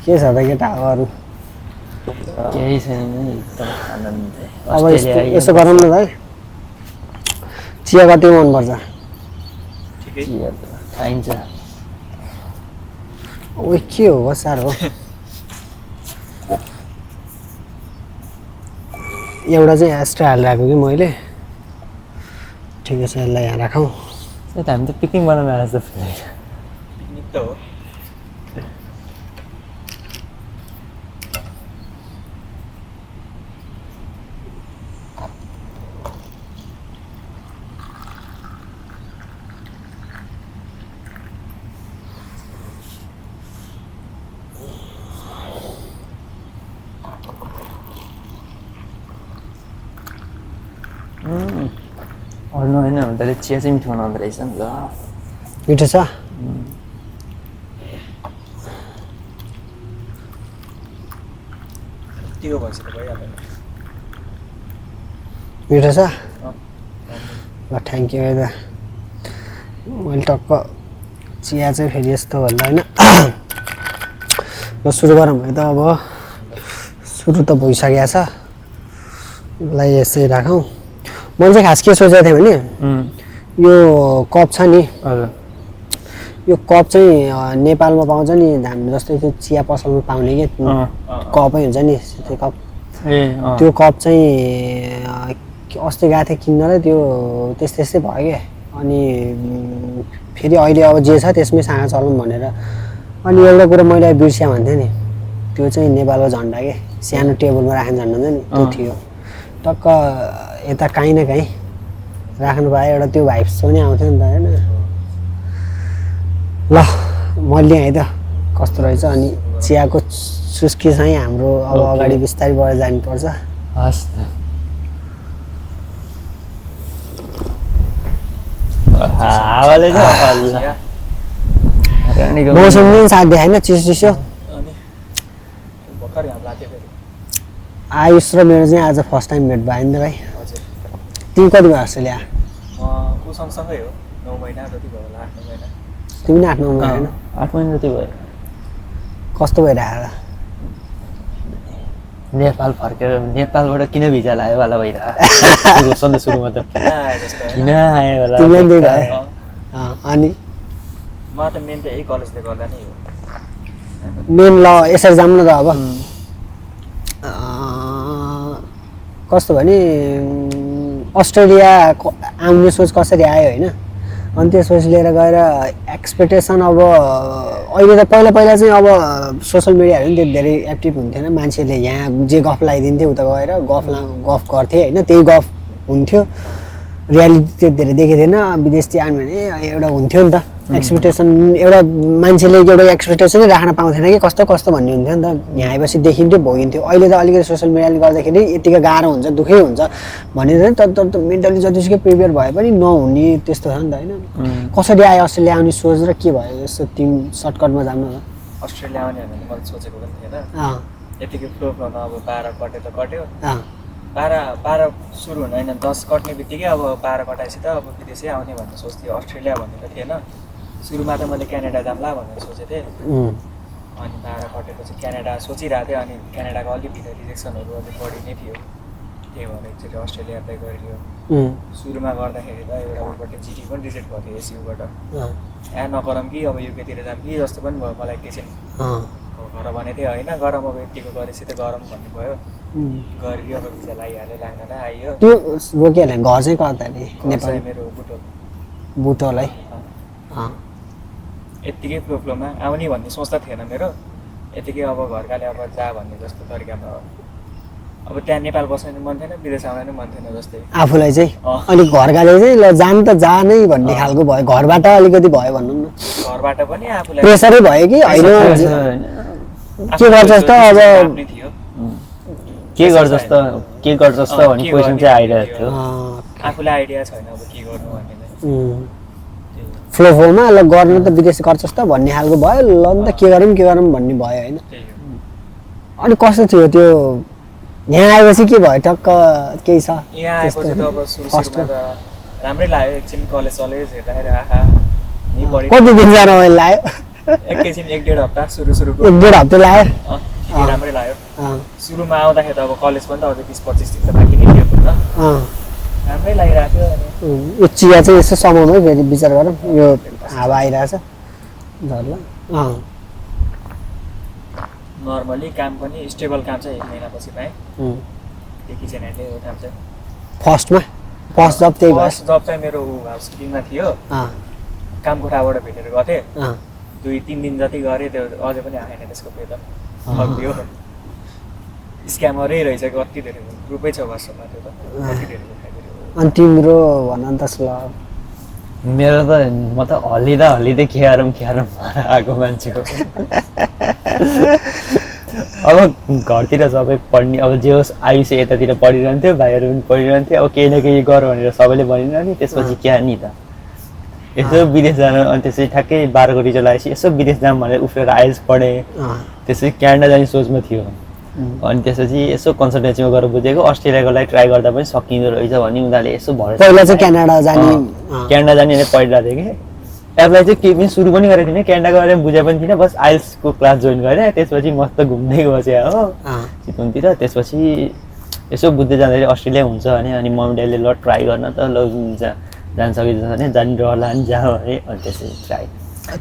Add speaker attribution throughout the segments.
Speaker 1: के छ त केटा अरू
Speaker 2: केही छैन नि एकदम आनन्द
Speaker 1: अब यसो गरौँ न भाइ चिया कति मनपर्छ
Speaker 2: चिया त खाइन्छ
Speaker 1: ओ के हो बसार हो एउटा चाहिँ एक्स्ट्रा हालेर राखेको कि मैले ठिकै छ यसलाई यहाँ राखौँ
Speaker 2: त्यही त हामी त पिकनिक बनाउन आएको जस्तो
Speaker 3: पिकनिक त हो
Speaker 2: अरू होइन भन्दाखेरि चिया चाहिँ मिठो बनाउँदो रहेछ नि ल
Speaker 1: मिठो छ
Speaker 3: त्यो भएपछि त भइहाल्दैन
Speaker 1: मिठो छ ल थ्याङ्क यू है मैले टक्क चिया चाहिँ फेरि यस्तो भन्दा होइन ल सुरु गरौँ है त अब सुरु त भइसकेको छ ल यसै राखौँ मैले चाहिँ खास के सोचेको थिएँ भने यो कप छ नि
Speaker 2: हजुर
Speaker 1: यो कप चाहिँ नेपालमा पाउँछ नि हामी जस्तै त्यो चिया पसलमा पाउने के कपै हुन्छ नि त्यो कप त्यो कप चाहिँ अस्ति गएको थिएँ किन्नलाई त्यो त्यस्तै भयो क्या अनि फेरि अहिले अब जे छ त्यसमै सँग चलौँ भनेर अनि एउटा कुरा मैले बिर्सिया भन्थेँ नि त्यो चाहिँ नेपालको झन्डा के सानो टेबलमा राख्ने झन्डा हुन्छ नि त्यो थियो टक्क यता काहीँ न काहीँ राख्नु पाएँ एउटा त्यो भाइब्स पनि आउँथ्यो नि त होइन ल मैले है त कस्तो रहेछ अनि चियाको चुस्की चाहिँ हाम्रो अब अगाडि बिस्तारै बढेर जानुपर्छ
Speaker 2: हस् हावाले
Speaker 1: मौसम पनि साथ देखाएन चिसो चिसो
Speaker 3: अनि भर्खर यहाँ लाग्यो फेरि
Speaker 1: आयुष र मेरो चाहिँ आज फर्स्ट टाइम भेट भयो नि त भाइ
Speaker 3: हजुर
Speaker 1: तिमी कति भयो अस्ट्रेलिया
Speaker 3: म ऊ सँगसँगै हो 9 महिना जति भयो होला 8 महिना
Speaker 1: तिमी पनि 8-9 महिना होइन
Speaker 2: 8 महिना जति भयो
Speaker 1: कस्तो भइरहेको
Speaker 2: नेपाल फर्केर नेपालबाट किन भिजा लाग्यो वाला भइरहेको सधैँ सुरुमा त किन आयो होला
Speaker 1: तिमीलाई पनि त्यही भयो अनि
Speaker 3: म त मेन त यही कलेजले गर्दा नै हो
Speaker 1: मेन ल यसरी जाऊँ न त अब कस्तो भने अस्ट्रेलिया आउने सोच कसरी आयो होइन अनि त्यो सोच लिएर गएर एक्सपेक्टेसन अब अहिले त पहिला चाहिँ अब सोसियल मिडियाहरू पनि त्यति धेरै एक्टिभ हुन्थेन मान्छेले यहाँ जे गफ लगाइदिन्थ्यो उता गएर गफ गर्थे होइन त्यही गफ हुन्थ्यो रियालिटी त्यति धेरै देखेको थिएन विदेश जानु भने एउटा हुन्थ्यो नि त एक्सपेक्टेसन एउटा मान्छेले एउटा एक्सपेक्टेसनै राख्न पाउँथेन कि कस्तो भन्ने हुन्थ्यो नि त यहाँ आएपछि देखिन्थ्यो भोगिन्थ्यो अहिले त अलिकति सोसियल मिडियाले गर्दाखेरि यतिकै गाह्रो हुन्छ दुःखै हुन्छ भनेर तर मेन्टली जतिसुकै प्रिपेयर भए पनि नहुने त्यस्तो छ नि त होइन कसरी आयो अस्ट्रेलिया आउने सोच र के भयो यस्तो तिमी सर्टकटमा जानु न
Speaker 3: अस्ट्रेलिया आउने भनेर मैले सोचेको पनि थिएन यतिकै फ्लो फ्लोमा अब 12 कट्यो त कट्यो 12 सुरु हुन होइन 10 कट्ने बित्तिकै अब 12 कटाएपछि त अब विदेशै आउने भन्ने सोच्थेँ अस्ट्रेलिया भन्ने त थिएन सुरुमा त मैले क्यानाडा जाम्ला भनेर सोचेको थिएँ अनि 12 कटेपछि क्यानाडा सोचिरहेको थिएँ अनि क्यानाडाको अलिक भित्र रिजेक्सनहरू अलिक बढी नै थियो त्यही भएर एकचोटि अस्ट्रेलिया एप्लाई गरियो सुरुमा गर्दाखेरि त एउटा उबाट जिटी पनि रिजेक्ट भएको थियो एसयुबाट यहाँ नगरौँ कि अब युकेतिर जाऊँ कि जस्तो पनि भयो मलाई एकैछिन घर भनेको थिएँ होइन गरौँ अब यतिको गरेपछि त गरौँ भन्ने भयो गरियो अब भिजा लगाइहाल्यो लाग्दैन आइयो
Speaker 1: त्यो रोकिहाल्यो घर चाहिँ कता नि नेपाल
Speaker 3: मेरो
Speaker 1: बुटोल है
Speaker 3: यत्तिकै फ्लोमा आउने भन्ने सोच त थिएन मेरो यतिकै अब घरकाले अब जा भन्ने जस्तो तरिकामा अब त्यहाँ नेपाल बस्नु मन थिएन विदेश आउन नि मन थिएन जस्तै
Speaker 1: आफूलाई चाहिँ अलिक घरकाले चाहिँ ल जान त जा नै भन्ने खालको भयो घरबाट अलिकति भयो भनौँ न
Speaker 3: घरबाट पनि आफूलाई
Speaker 1: प्रेसरै भयो कि होइन के गर्छस् त अब
Speaker 2: के गर्छस् त भन्ने क्वेसन चाहिँ आइरहेको थियो
Speaker 3: आफूलाई आइडिया छैन अब के गर्नु भन्ने
Speaker 1: फ्लोमा ल गर्नु त विदेश गर्छस् त भन्ने खालको भयो ल नि त के गरौँ भन्ने भयो होइन अनि कस्तो थियो त्यो यहाँ आएपछि के भयो टक्क केही छ
Speaker 3: यहाँ आएपछि त अब सुरुमा त राम्रै लाग्यो एकछिन कलेज हेर्दाखेरि आहा नि बढी
Speaker 1: कति दिन जान मैले लाग्यो
Speaker 3: एकैछिन 1-1.5 हप्ता सुरुको
Speaker 1: 1-1.5 हप्ता लाग्यो
Speaker 3: ठिकै राम्रै लाग्यो सुरुमा आउँदाखेरि त अब कलेज पनि त अझै 20-25 दिन त बाँकी नै थियो नि त राम्रै लागिरहेको थियो अनि
Speaker 1: यो चिया चाहिँ यसो समयमै फेरि विचार गरौँ यो हावा आइरहेछ झर्ला
Speaker 3: नर्मली काम पनि स्टेबल काम चाहिँ 1 महिनापछि पाएँ देखि छैन त्यही हो काम चाहिँ
Speaker 1: फर्स्ट जब त्यही भयो
Speaker 3: फर्स्ट जब चाहिँ मेरो हाउसकिपिङमा थियो काम कोठाबाट भेटेर गथेँ 2-3 दिन जति गरेँ त्यो अझै पनि आएन त्यसको पे त सक्यो स्क्यामरै रहेछ कति धेरै ग्रुपै छ वाट्सएपमा त्यो त कति धेरै
Speaker 1: अनि तिम्रो भन नि त ल
Speaker 2: मेरो त म त हल्लिँदै खेरम आएको मान्छेको अब घरतिर सबै पढ्ने अब जे होस् आयुष यतातिर पढिरहन्थ्यो भाइहरू पनि पढिरहन्थ्यो अब केही न केही गर भनेर सबैले भनिरहने त्यसपछि क्या नि त यसो विदेश जान अनि त्यसपछि ठ्याक्कै 12को रिजल्ट आएपछि यसो विदेश जाऊँ भनेर उफ्रेर आइएल्स पढेँ त्यसपछि क्यानाडा जाने सोचमा थियो अनि त्यसपछि यसो कन्सल्टेन्सीमा गएर बुझेको अस्ट्रेलियाको लागि ट्राई गर्दा पनि सकिँदो रहेछ भने उनीहरूले यसो भरोसा
Speaker 1: पहिला चाहिँ क्यानाडा जाने
Speaker 2: भनेर पढिरहेको थिएँ कि एप्लाई चाहिँ केही पनि सुरु पनि गरेको थिइनँ क्यानाडाको बारेमा बुझे पनि थिइनँ बस आइल्सको क्लास जोइन गरेँ त्यसपछि मस्त घुम्दै बसेँ हो चितवनतिर त्यसपछि यसो बुझ्दै जाँदाखेरि अस्ट्रेलिया हुन्छ भने अनि मम्मी ड्याडीले ल ट्राई गर्न त ल जान सकिन्छ भने जाने रहला नि जाऊ भने अनि त्यसपछि ट्राई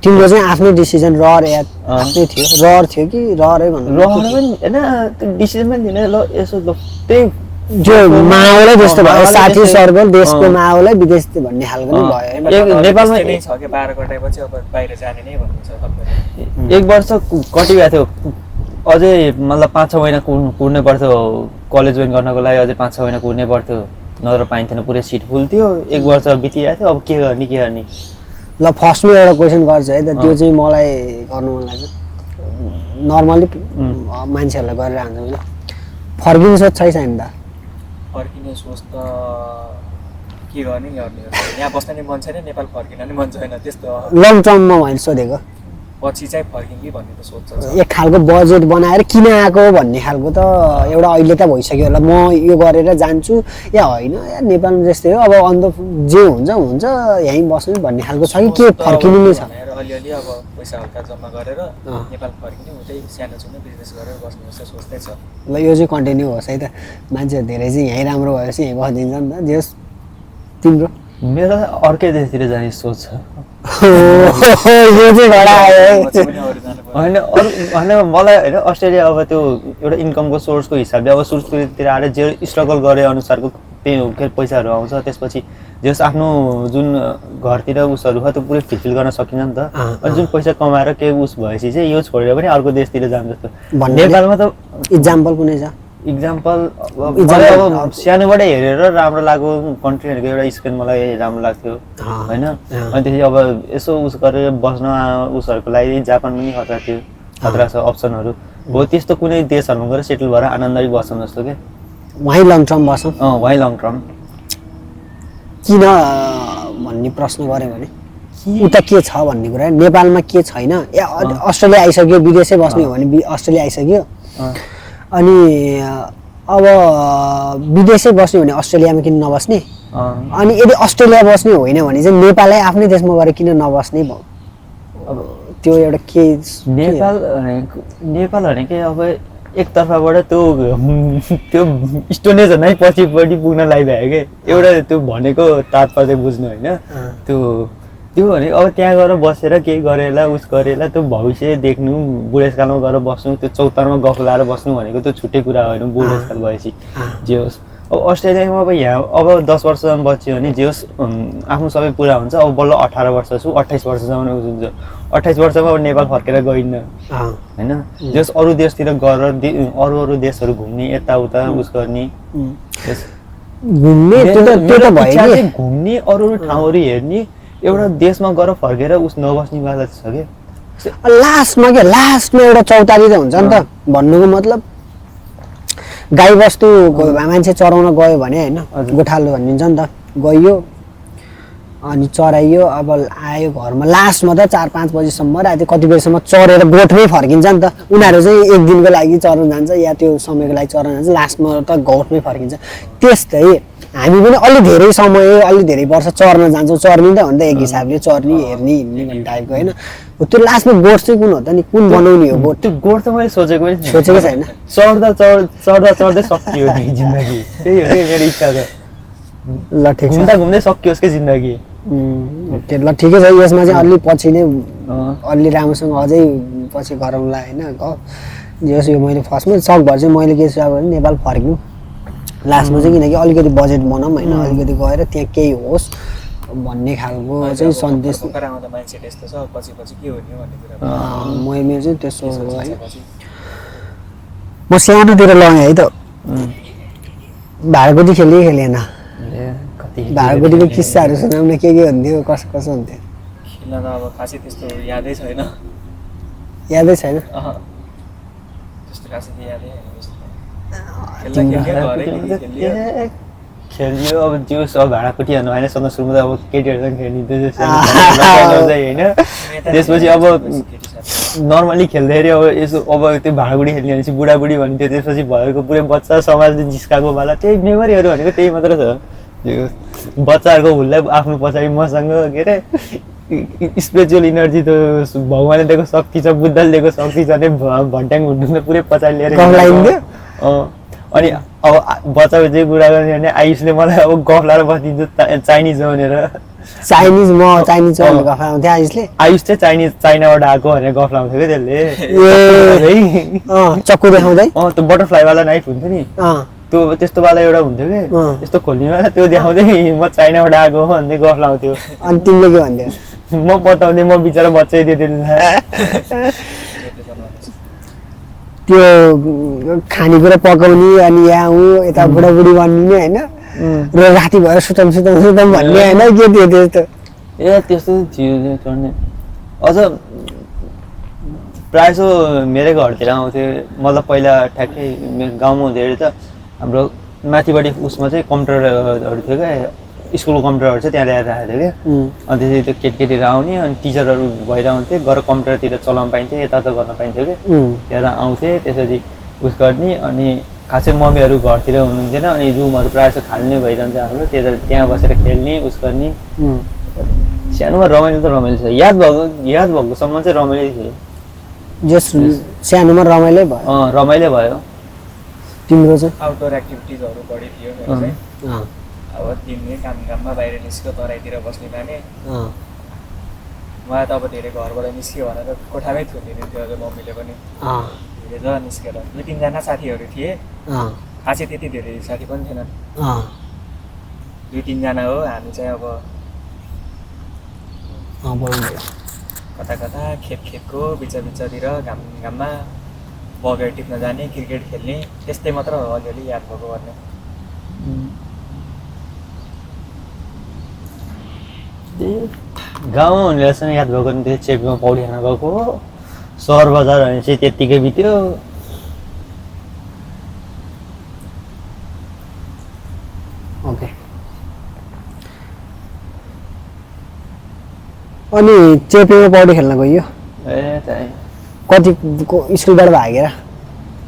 Speaker 1: तिम्रो चाहिँ आफ्नो डिसिजन आफ्नै थियो थियो कि रहरै भन्नु
Speaker 2: रहर पनि होइन त्यो डिसिजन पनि थिएन ल यसो ल त्यही
Speaker 1: जो माहौलै त्यस्तो भयो साथी सर्कल देशको माहौलै विदेश भन्ने खालको नि भयो
Speaker 3: नेपालमा नै छ कि 12 कटाएपछि अब बाहिर जाने नै भन्नुहुन्छ सबैले
Speaker 2: 1 वर्ष कटिरहेको थियो अझै मतलब 5-6 महिना कुर्नै पर्थ्यो कलेज जोइन गर्नको लागि अझै 5-6 महिना कुर्नै पर्थ्यो नत्र पाइन्थेन पुरै सिट फुल थियो 1 वर्ष बितिरहेको थियो अब के गर्ने
Speaker 1: ल फर्स्टमा एउटा क्वेसन गर्छु है त त्यो चाहिँ मलाई गर्नु मन लाग्छ नर्मली मान्छेहरूलाई गरेर हान्छ होइन फर्किने सोच छैन त
Speaker 3: फर्किने सोच त के गर्ने यहाँ बस्न नि मन छैन नेपाल फर्किन नि मन छैन त्यस्तो
Speaker 1: लङ टर्ममा मैले सोधेको
Speaker 3: पछि चाहिँ फर्किने कि भन्ने त सोच छ
Speaker 1: एक खालको बजेट बनाएर किन आएको भन्ने खालको त एउटा अहिले त भइसक्यो होला म यो गरेर जान्छु या होइन या नेपालमा जस्तै हो अब अन्त जे हुन्छ यहीँ बस्नु भन्ने खालको छ कि के फर्किनु नै छ
Speaker 3: अलिअलि अब पैसा हल्का जम्मा गरेर नेपाल फर्किने उतै सानो छुनो बिजनेस गरेर बस्नु जस्तो सोच्दै छ
Speaker 1: ल यो चाहिँ कन्टिन्यू होस् है त मान्छेहरू धेरै चाहिँ यहीँ राम्रो भएपछि यहीँ बसिदिन्छ नि त जे होस् तिम्रो
Speaker 2: मेरो अर्कै देशतिर जाने सोच छ होइन मलाई होइन अस्ट्रेलिया अब त्यो एउटा इन्कमको सोर्सको हिसाबले अब सुरुतिर आएर जे स्ट्रगल गरे अनुसारको त्यही पैसाहरू आउँछ त्यसपछि जस आफ्नो जुन घरतिर उसहरू छ त्यो पुरै फिलफिल गर्न सकिन्छ नि त अनि जुन पैसा कमाएर केही उस भएपछि चाहिँ यो छोडेर पनि अर्को देशतिर जानु जस्तो नेपालमा त
Speaker 1: इक्जाम्पल कुनै छ
Speaker 2: इक्जाम्पल अब सानोबाटै हेरेर राम्रो लाग्यो कन्ट्रीहरूको एउटा स्क्रिन मलाई राम्रो लाग्थ्यो होइन अनि त्यसपछि अब यसो उस गरेर बस्न उसहरूको लागि जापान पनि खतरा छ अप्सनहरू हो त्यस्तो कुनै देशहरूमा गएर सेटल भएर आनन्दले बस्छौँ जस्तो क्या
Speaker 1: वहीँ लङ टर्म बस्छौँ
Speaker 2: वहीँ लङ टर्म
Speaker 1: किन भन्ने प्रश्न गऱ्यो भने उता के छ भन्ने कुरा नेपालमा के छैन ए अस्ट्रेलिया आइसक्यो विदेशै बस्ने हो भने अस्ट्रेलिया आइसक्यो अनि अब विदेशै बस्ने भने अस्ट्रेलियामा किन नबस्ने अनि यदि अस्ट्रेलिया बस्ने होइन भने चाहिँ नेपालै आफ्नै देशमा गएर किन नबस्ने अब त्यो एउटा के
Speaker 2: नेपाल भनेको अब एकतर्फबाट त्यो स्टोनेज नै पछिपट्टि पुग्न लागिभयो क्या एउटा त्यो भनेको तात्पर्य बुझ्नु होइन त्यो भने अब त्यहाँ गएर बसेर केही गरेला उस गरेला त्यो भविष्य देख्नु बुढेसकालमा गएर बस्नु त्यो चौतारमा गफ लाएर बस्नु भनेको त्यो छुट्टै कुरा होइन बुढेसकाल भएपछि जे होस् अब अस्ट्रेलियामा अब यहाँ अब 10 वर्षसम्म बच्यो भने जे होस् आफ्नो सबै पुरा हुन्छ अब बल्ल 18 वर्ष छु 28 वर्षसम्म हुन्छ 28 वर्षमा अब नेपाल फर्केर गइन्न होइन जस अरू देशतिर गएर अरू देशहरू घुम्ने यताउता उस गर्ने घुम्ने अरू ठाउँहरू हेर्ने एउटा देशमा गएर फर्केर उस नबस्ने वाला छ क्या
Speaker 1: लास्टमा एउटा चौतारी त हुन्छ नि त भन्नुको मतलब गाई बस्तु मान्छे चराउन गयो भने होइन गोठालो भनिन्छ नि त गइयो अनि चराइयो अब आयो घरमा लास्टमा त 4-5 बजीसम्म राति कति बजीसम्म चरेर गोठमै फर्किन्छ नि त उनीहरू चाहिँ एक दिनको लागि चर्न जान्छ या त्यो समयको लागि चर्न जान्छ लास्टमा त गोठमै फर्किन्छ त्यस्तै हामी पनि अलि धेरै समय अलि धेरै वर्ष चर्न जान्छौँ चर्नी त हो नि त एक हिसाबले चर्नी हेर्ने हिँड्ने भन्ने टाइपको होइन त्यो लास्टमा गोठ चाहिँ कुन हो त नि कुन बनाउने हो गोठ
Speaker 2: त्यो गोठ त मैले सोचेको पनि थिएन।
Speaker 1: सोचेकै छैन
Speaker 2: चढ्दा चढ्दै सकियो नि जिन्दगी त्यही हो कि मेरो इच्छा छ
Speaker 1: ल ठिक छ
Speaker 2: घुम्दा घुम्दै सकियोस् के जिन्दगी
Speaker 1: ल ठिकै छ यसमा चाहिँ अलि पछि नै अलि राम्रोसँग अझै पछि गरौँला होइन जस यो मैले फर्स्टमा सकभर चाहिँ मैले के चाहिँ अब नेपाल फर्किनु लास्टमा चाहिँ किनकि अलिकति बजेट बनाऊँ होइन अलिकति गएर त्यहाँ केही होस् भन्ने खालको चाहिँ सन्देश
Speaker 3: मान्छे त्यस्तो छ पछि पछि के हुने भन्ने कुरा
Speaker 1: मेरो चाहिँ त्यस्तो है म सानोतिर लगाएँ है त भाँडाकुटी खेलेन भाँडाकुटीको किस्साहरू सुनाउन के हुन्थ्यो कसो कसो हुन्थ्यो
Speaker 3: खेल्न त अब खासै त्यस्तो यादै छैन
Speaker 1: यादै छैन
Speaker 3: त्यस्तो खासै यादै
Speaker 2: खेलियो अब त्यो सब भाँडाकुटीहरू होइन सँग सुरुमा त अब केटीहरूसँग खेलिन्थ्यो होइन त्यसपछि अब नर्मली खेल्दाखेरि अब यसो अब त्यो भाँडाकुटी खेल्ने भनेपछि बुढाबुढी भन्थ्यो त्यसपछि भएको पुरै बच्चा समाजले जिस्काएको वाला त्यही मेमोरीहरू भनेको त्यही मात्र छ त्यो बच्चाहरूको हुल्लाई आफ्नो पछाडि मसँग के अरे स्पिरिचुअल इनर्जी त भगवान्ले दिएको शक्ति छ बुद्धले दिएको शक्ति छ भने भट्याङ हुनु पुरै पछाडि लिएर अनि अब बच्चा चाहिँ कुरा गर्ने भने आयुषले मलाई अब गफ लाएर बसिदिन्छ चाइनिज भनेर
Speaker 1: चाइनिज गफ लाउँथ्यो
Speaker 2: आयुष चाहिँ चाइनाबाट आएको भनेर गफ लाउँथ्यो क्या त्यसले
Speaker 1: चक्कु देखाउँदै
Speaker 2: त्यो बटरफ्लाईवाला नाइफ हुन्छ नि त्यो त्यस्तो वाला एउटा हुन्थ्यो कि त्यस्तो खोल्नेवाला त्यो देखाउँदै म चाइनाबाट आएको हो भन्दै गफ लाउँथ्यो
Speaker 1: अनि तिमीले के भन्थ्यौ
Speaker 2: म बताउँदै म बिचरा बच्चै दियो
Speaker 1: त्यो खानेकुरा पकाउने अनि यहाँ यता बुढाबुढी बनिने होइन र राति भएर सुतम भन्ने होइन के थियो त्यस्तो
Speaker 2: ए त्यस्तो थियो चढ्ने अझ प्रायः जसो मेरै घरतिर आउँथ्यो मतलब पहिला ठ्याक्कै गाउँमा हुँदाखेरि त हाम्रो माथिपट्टि उसमा चाहिँ कम्प्युटरहरू थियो क्या स्कुलको कम्प्युटरहरू चाहिँ त्यहाँ ल्याएर राखेको थियो क्या अनि त्यसरी त्यो केटीकेटीहरू आउने अनि टिचरहरू भएर आउँथे गएर कम्प्युटरतिर चलाउनु पाइन्थ्यो यताउता गर्न पाइन्थ्यो कि त्यहाँ आउँथे त्यसरी उस गर्ने अनि खासै मम्मीहरू घरतिर हुनुहुन्थेन अनि रुमहरू प्रायः जस्तो खाली नै भइरहन्छ हाम्रो त्यहाँ बसेर खेल्ने उस गर्ने सानोमा रमाइलो त रमाइलो छ याद भएकोसम्म चाहिँ रमाइलो थियो
Speaker 1: सानोमा रमाइलो भयो
Speaker 2: रमाइलो भयो
Speaker 1: तिम्रो चाहिँ
Speaker 3: आउटडोर एक्टिभिटिजहरू बढी थियो मेरो चाहिँ अब दिने काममा बाहिर निस्क्यो तराईतिर बस्ने माने उहाँ त अब धेरै घरबाट निस्क्यो भनेर कोठामै थुनिदिन्थ्यो अझ मम्मीले पनि धेरै निस्केर 2-3 साथीहरू थिए खासै त्यति धेरै साथी पनि थिएनन् 2-3 हो हामी चाहिँ अब कता कता खेतको बिचतिर घाममा बगेर टिप्न जाने क्रिकेट खेल्ने त्यस्तै मात्र हो अलिअलि याद भएको भन्ने
Speaker 2: गाउँमा हुनेलाई याद भएको नि त्यो चेपीमा पौडी खान गएको सहर बजार भने चाहिँ त्यत्तिकै बित्यो
Speaker 1: ओके अनि चेपीमा पौडी खेल्न गयो कति स्कुलबाट भागेर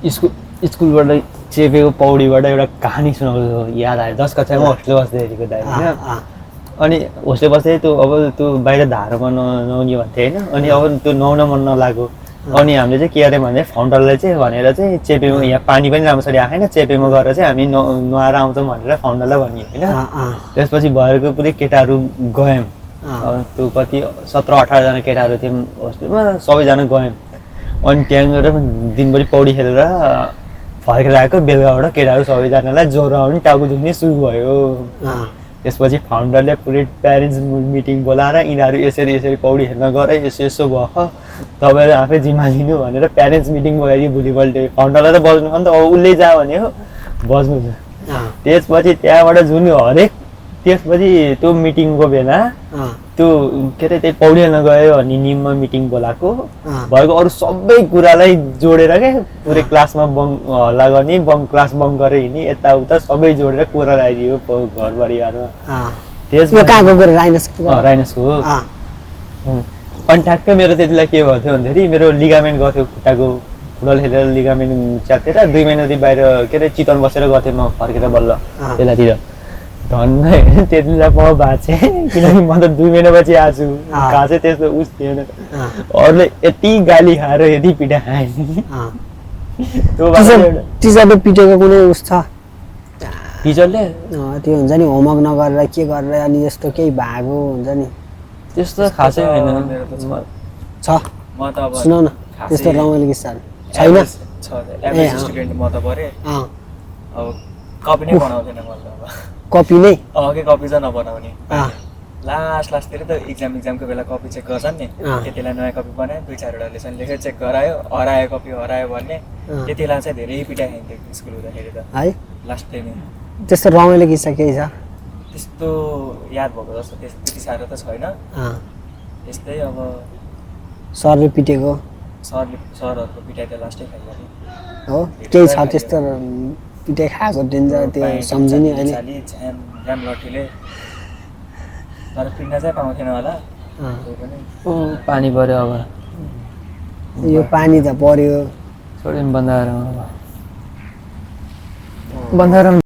Speaker 2: स्कुलबाट चेपेको पौडीबाट एउटा कहानी सुनाउँछु याद आयो 10 कक्षामा होस्टेल बस्दैखेरिको दाइ होइन अनि होस्टेल बस्दै त्यो अब त्यो बाहिर धारोमा नहुने भन्थ्यो होइन अनि अब त्यो नुहाउन मन नलाग्यो अनि हामीले चाहिँ के गऱ्यौँ भने फाउन्डरलाई चाहिँ भनेर चाहिँ चेपेमा यहाँ पानी पनि राम्रोसरी आएन चेपेमा गएर चाहिँ हामी नुहाएर आउँछौँ भनेर फाउन्डरलाई भन्यो होइन त्यसपछि भएको पुरै केटाहरू गयौँ त्यो कति 17-18 जना केटाहरू थियौँ होस्टेलमा सबैजना गयौँ अनि त्यहाँ गएर दिनभरि पौडी खेलेर फर्केर आएको बेलुकाबाट केटाहरू सबैजनालाई ज्वरो आउने टाउको दुख्ने सुरु भयो त्यसपछि फाउन्डरले पुरै प्यारेन्ट्स मिटिङ बोलाएर यिनीहरू यसरी पौडी खेल्न गएर यसो भयो तपाईँहरू आफै जिम्मा लिनु भनेर प्यारेन्ट्स मिटिङ बोलाइदियो भोलिपल्ट फाउन्डरलाई त बज्नु भने त उसले जा भने हो बज्नु त्यसपछि त्यहाँबाट जुन हरेक त्यसपछि त्यो मिटिङको बेला त्यो के अरे त्यही पौडी खेल्न गयो अनि निममा मिटिङ बोलाएको भएको अरू सबै कुरालाई जोडेर क्या पुरै क्लासमा हल्ला गर्ने क्लास बङ्क गरेर हिँड्ने यताउता सबै जोडेर कुरा लगाइदियो घर परिवारमा
Speaker 1: यो कहाँको कुरा राइनसको
Speaker 2: राइनसको हो अनि ठ्याक्कै मेरो त्यति बेला के भएको थियो भन्दाखेरि मेरो लिगामेन्ट गर्थ्यो खुट्टाको फुटबल खेलेर लिगामेन्ट च्यातेर 2 महिनादेखि बाहिर के अरे चितवन बसेर गर्थेँ म फर्केर बल्ल बेलातिर धन्न त्यति बेला म भाँचे किनकि म त 2 महिनापछि आएको छु कहाँ चाहिँ त्यस्तो उस थिएन अरूले यति गाली खाएर यति पिटा खाएँ
Speaker 1: टिचरले पिटेको कुनै उस छ
Speaker 2: टिचरले
Speaker 1: त्यो हुन्छ नि होमवर्क नगरेर के गरेर अनि यस्तो केही भएको हुन्छ नि
Speaker 2: त्यस्तो खासै होइन
Speaker 1: छ
Speaker 3: म त अब
Speaker 1: सुनाउ न त्यस्तो रमाइलो किस्साहरू छैन
Speaker 3: एभरेज स्टुडेन्ट म त परेँ अब कपी नै बनाउँदैन मैले अब
Speaker 1: कपी नै
Speaker 3: के कपी चाहिँ नबनाउने लास्टतिर त एक्जामको बेला कपी चेक गर्छन् नि त्यतिलाई नयाँ कपी बनायो 2-4 वटा लेसन लेखेर चेक गरायो हरायो कपी हरायो भन्ने त्यतिलाई चाहिँ धेरै पिटाइ खाइन्थ्यो स्कुल हुँदाखेरि त
Speaker 1: है
Speaker 3: लास्ट टाइम
Speaker 1: त्यस्तो रमाइलो किस्सा केही छ
Speaker 3: त्यस्तो याद भएको जस्तो त्यति साह्रो त छैन त्यस्तै अब
Speaker 1: सरले पिटेको
Speaker 3: सरहरूको पिटाइ त लास्टै खाइहाल्यो
Speaker 1: हो केही छ त्यस्तो पिटाइ खाएको डेन्जर त्यो सम्झिने अहिले
Speaker 3: झ्याम लट्ठीले तर पिट्न चाहिँ पाउँथेन होला
Speaker 2: पानी पर्यो अब
Speaker 1: यो पानी त पर्यो
Speaker 2: छोड्यो नि बन्दाएर